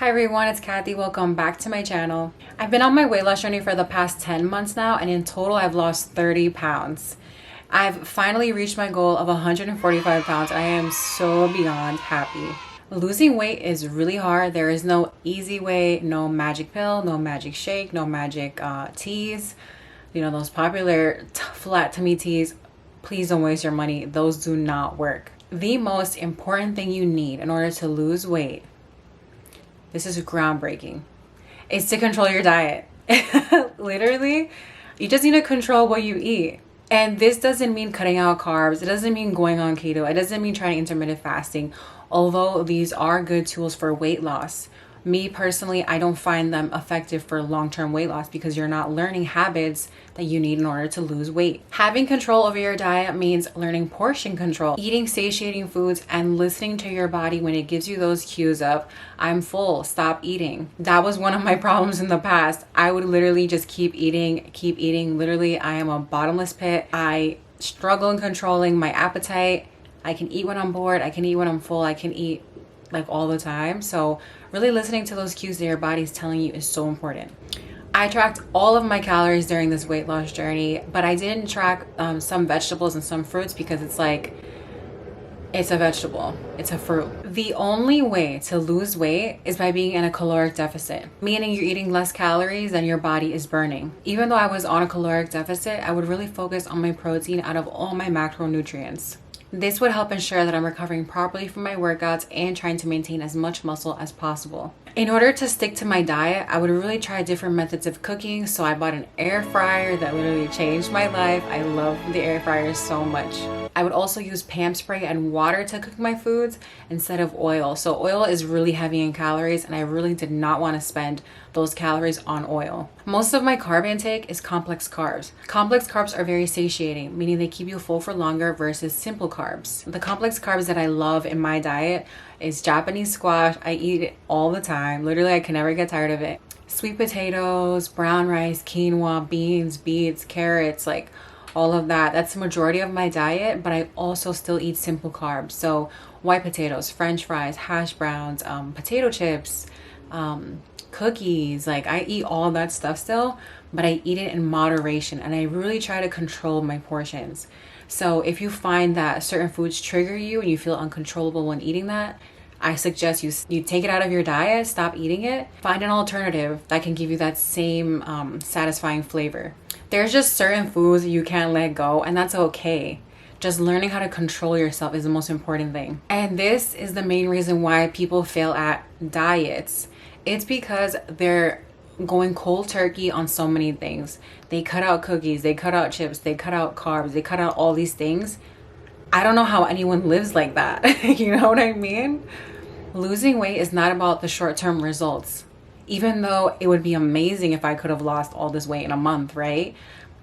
Hi everyone, it's Kathy. Welcome back to my channel. I've been on my weight loss journey for the past 10 months now, and in total I've lost 30 pounds. I've finally reached my goal of 145 pounds and I am so beyond happy. Losing weight is really hard. There is no easy way, no magic pill, no magic shake, no magic teas. You know, those popular flat tummy teas. Please don't waste your money. Those do not work. The most important thing you need in order to lose weight, this is groundbreaking, is to control your diet. Literally, you just need to control what you eat. And this doesn't mean cutting out carbs. It doesn't mean going on keto. It doesn't mean trying intermittent fasting. Although these are good tools for weight loss, me personally, I don't find them effective for long-term weight loss because you're not learning habits that you need in order to lose weight. Having control over your diet means learning portion control, eating satiating foods, and listening to your body when it gives you those cues of, I'm full, stop eating. That was one of my problems in the past. I would literally just keep eating. Literally, I am a bottomless pit. I struggle in controlling my appetite. I can eat when I'm bored. I can eat when I'm full. I can eat like all the time. So really listening to those cues that your body's telling you is so important. I tracked all of my calories during this weight loss journey, but I didn't track some vegetables and some fruits because it's like, it's a vegetable, it's a fruit. The only way to lose weight is by being in a caloric deficit, meaning you're eating less calories than your body is burning. Even though I was on a caloric deficit, I would really focus on my protein out of all my macronutrients. This would help ensure that I'm recovering properly from my workouts and trying to maintain as much muscle as possible. In order to stick to my diet, I would really try different methods of cooking. So I bought an air fryer that literally changed my life. I love the air fryer so much. I would also use Pam spray and water to cook my foods instead of oil. So oil is really heavy in calories and I really did not want to spend those calories on oil. Most of my carb intake is complex carbs. Complex carbs are very satiating, meaning they keep you full for longer versus simple carbs. The complex carbs that I love in my diet is Japanese squash. I eat it all the time. Literally, I can never get tired of it. Sweet potatoes, brown rice, quinoa, beans, beets, carrots, like all of that. That's the majority of my diet, but I also still eat simple carbs. So white potatoes, French fries, hash browns, potato chips, cookies. Like I eat all that stuff still, but I eat it in moderation and I really try to control my portions. So if you find that certain foods trigger you and you feel uncontrollable when eating that, I suggest you take it out of your diet, stop eating it, find an alternative that can give you that same satisfying flavor. There's just certain foods you can't let go, and that's okay. Just learning how to control yourself is the most important thing. And this is the main reason why people fail at diets. It's because they're going cold turkey on so many things. They cut out cookies, they cut out chips, they cut out carbs, they cut out all these things. I don't know how anyone lives like that. You know what I mean? Losing weight is not about the short-term results. Even though it would be amazing if I could have lost all this weight in a month, right?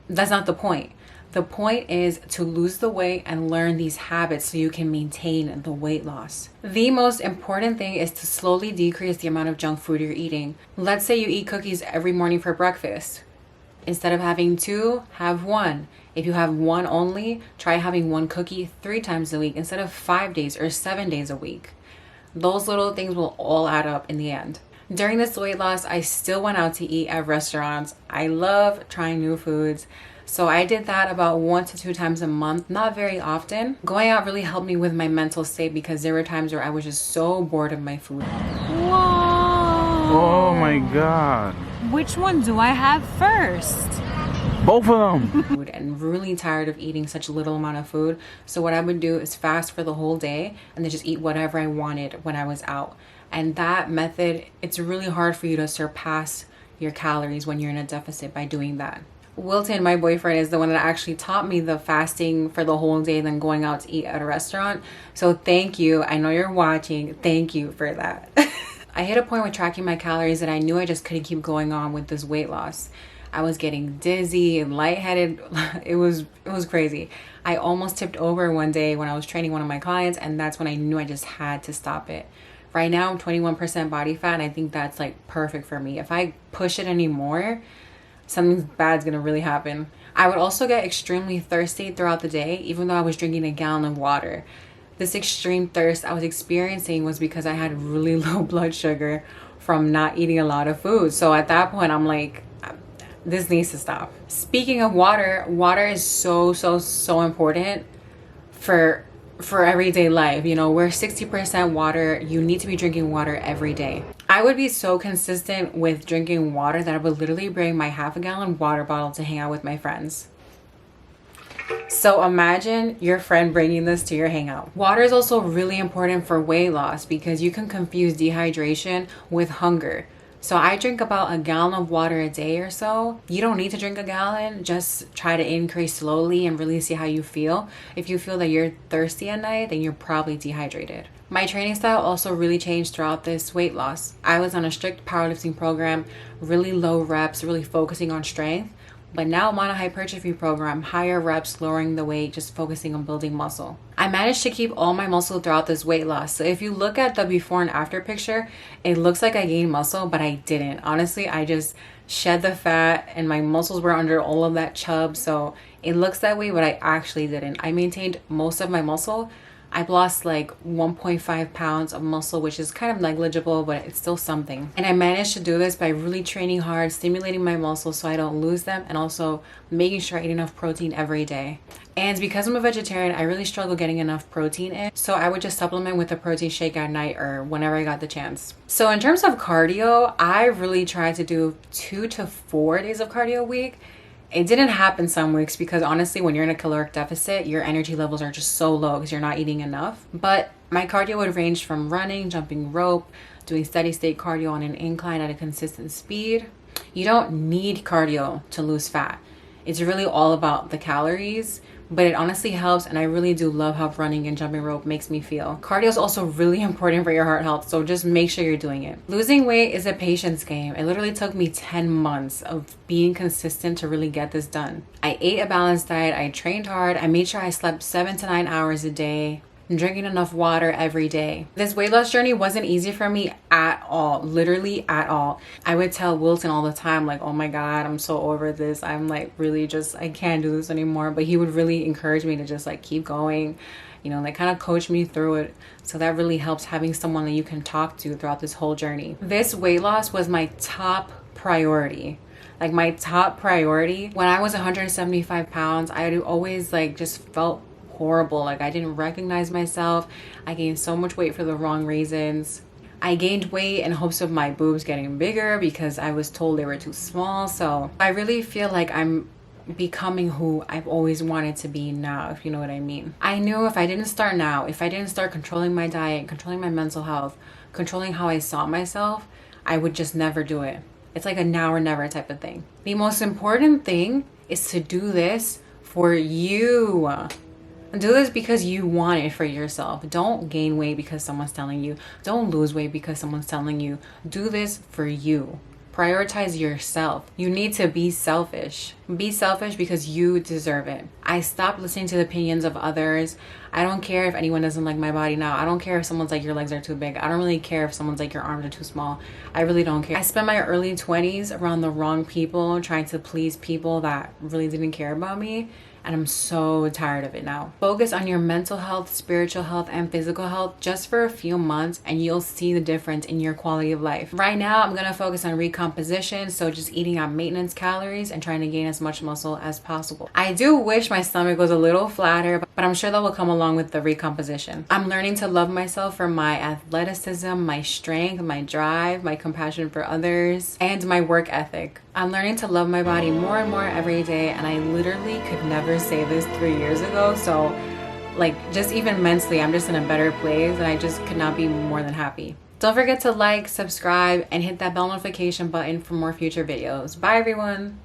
That's not the point. The point is to lose the weight and learn these habits so you can maintain the weight loss. The most important thing is to slowly decrease the amount of junk food you're eating. Let's say you eat cookies every morning for breakfast. Instead of having 2, have 1. If you have 1 only, try having 1 cookie 3 times a week instead of 5 days or 7 days a week. Those little things will all add up in the end. During this weight loss, I still went out to eat at restaurants. I love trying new foods. So I did that about 1 to 2 times a month, not very often. Going out really helped me with my mental state because there were times where I was just so bored of my food. Whoa! Oh my God. Which one do I have first? Both of them. And really tired of eating such little amount of food. So what I would do is fast for the whole day and then just eat whatever I wanted when I was out. And that method, it's really hard for you to surpass your calories when you're in a deficit by doing that. Wilton, my boyfriend, is the one that actually taught me the fasting for the whole day and then going out to eat at a restaurant. So thank you. I know you're watching. Thank you for that. I hit a point with tracking my calories that I knew I just couldn't keep going on with this weight loss. I was getting dizzy and lightheaded. It was crazy. I almost tipped over one day when I was training one of my clients, and that's when I knew I just had to stop it. Right now I'm 21% body fat and I think that's like perfect for me. If I push it anymore, something bad's gonna really happen. I would also get extremely thirsty throughout the day, even though I was drinking a gallon of water. This extreme thirst I was experiencing was because I had really low blood sugar from not eating a lot of food. So at that point, I'm like, this needs to stop. Speaking of water, water is so important for everyday life. You know, we're 60% water. You need to be drinking water every day. I would be so consistent with drinking water that I would literally bring my half-a-gallon water bottle to hang out with my friends. So imagine your friend bringing this to your hangout. Water is also really important for weight loss because you can confuse dehydration with hunger. So I drink about a gallon of water a day or so. You don't need to drink a gallon. Just try to increase slowly and really see how you feel. If you feel that you're thirsty at night, then you're probably dehydrated. My training style also really changed throughout this weight loss. I was on a strict powerlifting program, really low reps, really focusing on strength. But now I'm on a hypertrophy program, higher reps, lowering the weight, just focusing on building muscle. I managed to keep all my muscle throughout this weight loss. So if you look at the before and after picture, it looks like I gained muscle, but I didn't. Honestly, I just shed the fat and my muscles were under all of that chub. So it looks that way, but I actually didn't. I maintained most of my muscle. I've lost like 1.5 pounds of muscle, which is kind of negligible, but it's still something. And I managed to do this by really training hard, stimulating my muscles so I don't lose them, and also making sure I eat enough protein every day. And because I'm a vegetarian, I really struggle getting enough protein in. So I would just supplement with a protein shake at night or whenever I got the chance. So in terms of cardio, I really tried to do 2 to 4 days of cardio a week. It didn't happen some weeks because honestly, when you're in a caloric deficit, your energy levels are just so low because you're not eating enough. But my cardio would range from running, jumping rope, doing steady state cardio on an incline at a consistent speed. You don't need cardio to lose fat. It's really all about the calories, but it honestly helps, and I really do love how running and jumping rope makes me feel. Cardio is also really important for your heart health, so just make sure you're doing it. Losing weight is a patience game. It literally took me 10 months of being consistent to really get this done. I ate a balanced diet, I trained hard, I made sure I slept 7 to 9 hours a day, drinking enough water every day. This weight loss journey wasn't easy for me at all, literally at all. I would tell Wilson all the time, like, oh my God, I'm so over this. I'm like really just, I can't do this anymore. But he would really encourage me to just like keep going, you know, like kind of coach me through it. So that really helps having someone that you can talk to throughout this whole journey. This weight loss was my top priority. Like my top priority. When I was 175 pounds, I always like just felt horrible. Like I didn't recognize myself. I gained so much weight for the wrong reasons. I gained weight in hopes of my boobs getting bigger because I was told they were too small. So I really feel like I'm becoming who I've always wanted to be now, if you know what I mean. I knew if I didn't start now, if I didn't start controlling my diet, controlling my mental health, controlling how I saw myself, I would just never do it. It's like a now or never type of thing. The most important thing is to do this for you. Do this because you want it for yourself. Don't gain weight because someone's telling you. Don't lose weight because someone's telling you. Do this for you. Prioritize yourself. You need to be selfish. Be selfish because you deserve it. I stopped listening to the opinions of others. I don't care if anyone doesn't like my body now. I don't care if someone's like your legs are too big. I don't really care if someone's like your arms are too small. I really don't care. I spent my early 20s around the wrong people, trying to please people that really didn't care about me. And I'm so tired of it now. Focus on your mental health, spiritual health, and physical health just for a few months and you'll see the difference in your quality of life. Right now, I'm gonna focus on recomposition, so just eating at maintenance calories and trying to gain as much muscle as possible. I do wish my stomach was a little flatter, but I'm sure that will come along with the recomposition. I'm learning to love myself for my athleticism, my strength, my drive, my compassion for others, and my work ethic. I'm learning to love my body more and more every day, and I literally could never say this 3 years ago. So like just even mentally, I'm just in a better place and I just could not be more than happy. Don't forget to like, subscribe, and hit that bell notification button for more future videos. Bye everyone.